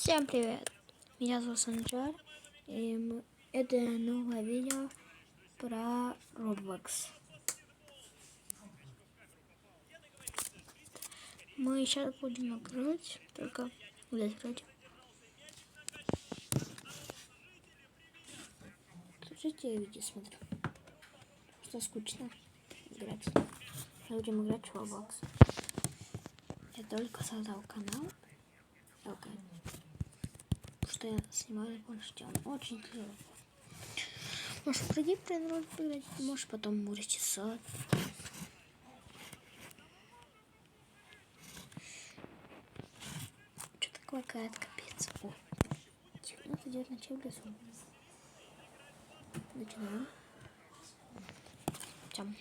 Всем привет! Меня зовут Санджар, и это новое видео про Roblox. Мы сейчас будем играть, только вот играть. Слушайте, я видео смотрю. Что скучно играть. Мы будем играть в Roblox. Я только создал канал. Только. Потому что я снимаю на планшете. Он очень клевый. Можешь пройти тренировку поиграть, можешь потом мурчиться. Что такое какая-то капец? О, это идет на чем лесу. Начинаем. Чем?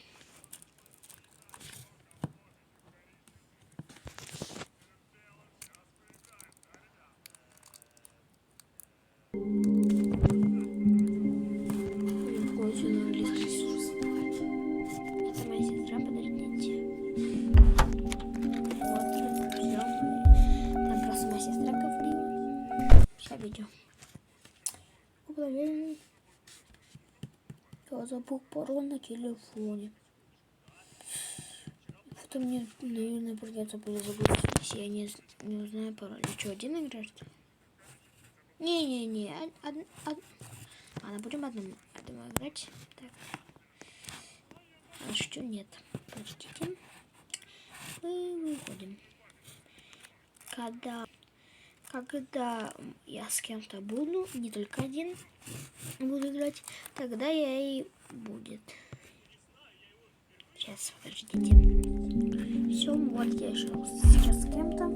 Это моя сестра, подождите. Вот, ждем. Там просто моя сестра говорила. Сейчас видео. Проверим. Я забыл пароль на телефоне. Это мне, наверное, придется перезабыть, если я не узнаю пароль. Ну что, один играешь? Не-не-не. Ладно, будем одному играть. Так. А что нет? Подождите. Мы выходим. Когда я с кем-то буду, не только один буду играть, тогда я и будет. Сейчас, подождите. Все, вот я сейчас с кем-то.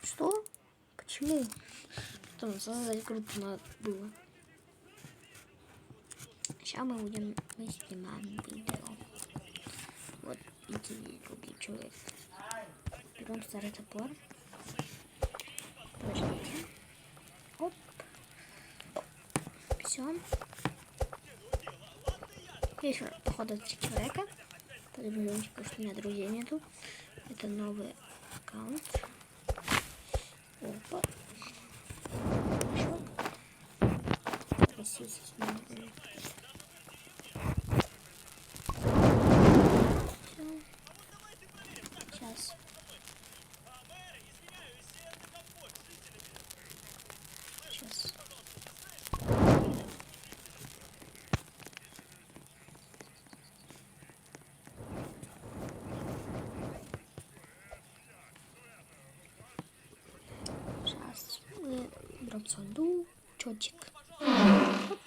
Что? Почему? Потом создать группу надо было. Сейчас мы снимаем видео. Вот, иди, убей человека. Берем старый топор. Подождите. Оп. Все. Еще, походу, 3 человека. Подождите, потому что у меня друзей нету. Это новый аккаунт. Опа. Еще. Красиво. Сейчас. Сейчас. Сейчас мы берем сундучок. Оп.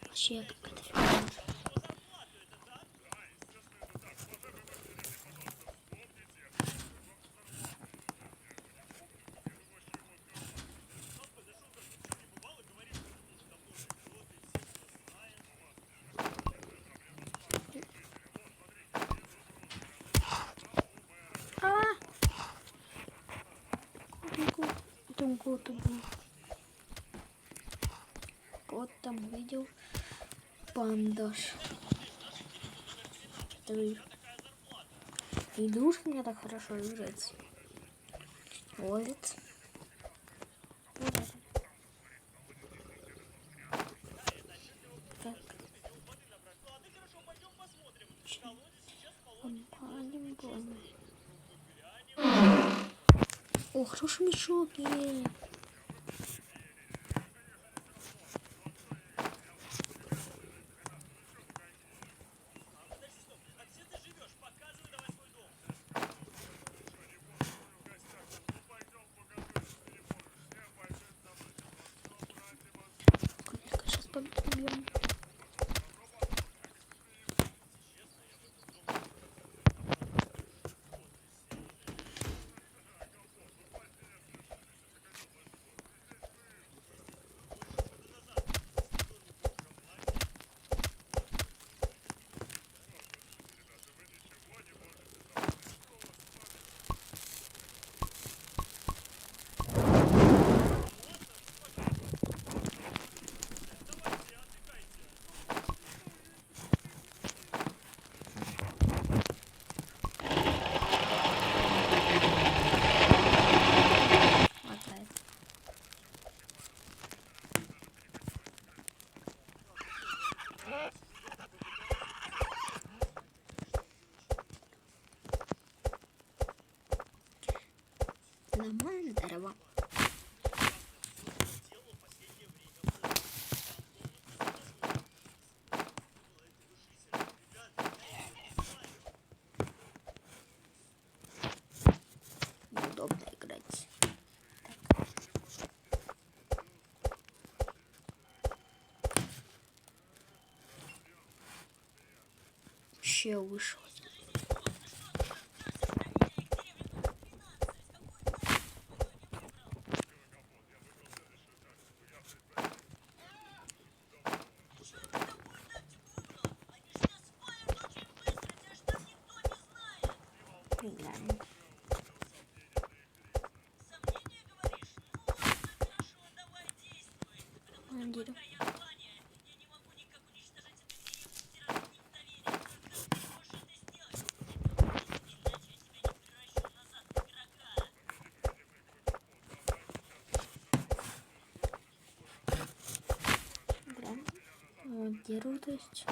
Вообще какая-то фигня. Кот там увидел пандаш. Игрушка мне так хорошо играть. Ловит. Так. О, хороший мешок. Сейчас побьем. нормальное дерево. Неудобно играть. Так. Ще вышел. Играем. Командиру. Играем. Командиру, то есть.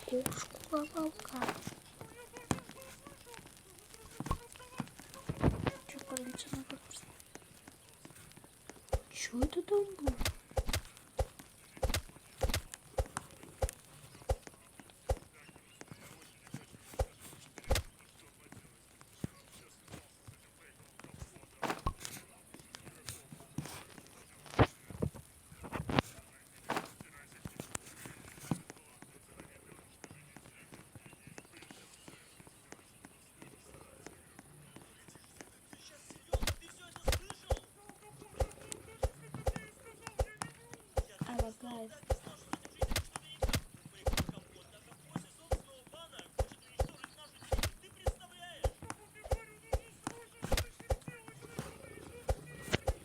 Кошку волка. Че полетело просто? Че это там было? Лагает.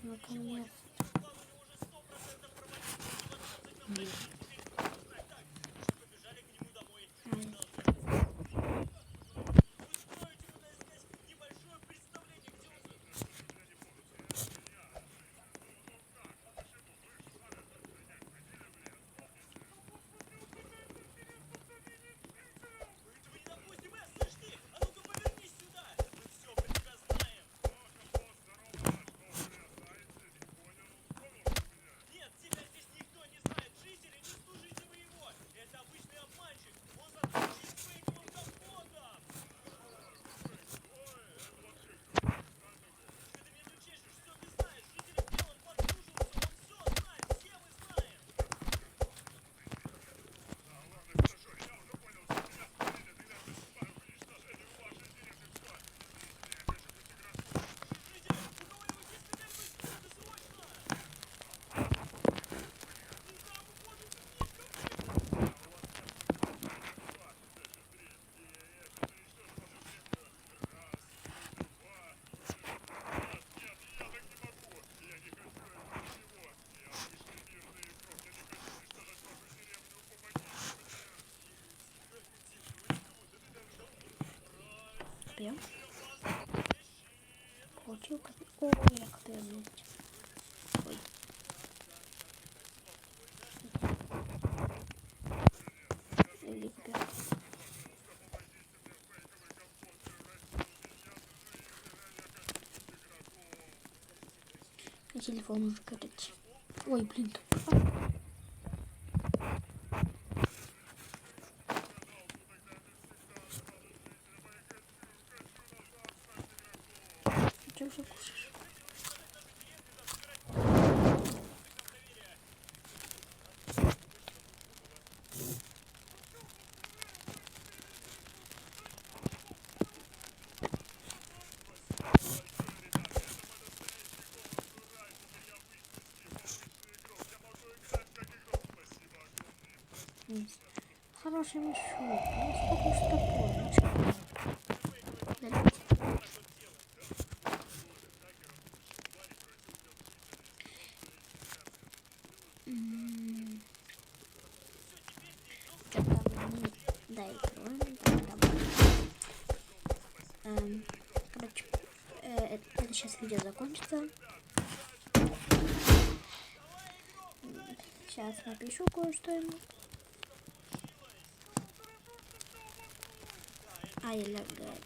Наконец. Прям. Получил как... Ой, я хотела взять. Ой. Иди купи. И телефон уже горит. Ой, блин, тупо. Ты уже кушаешь? Хороший мешок. Ну сколько ж такое? Дарите. Что там? Дай кроме. Короче, это сейчас видео закончится. Сейчас напишу кое-что ему. Я лагаю.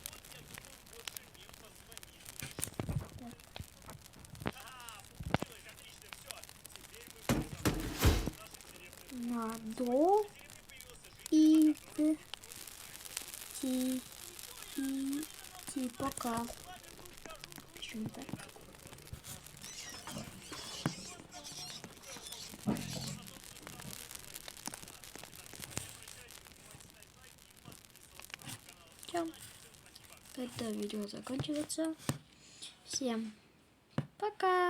Надо идти пока. Почему так? Все. Это видео заканчивается. Всем пока.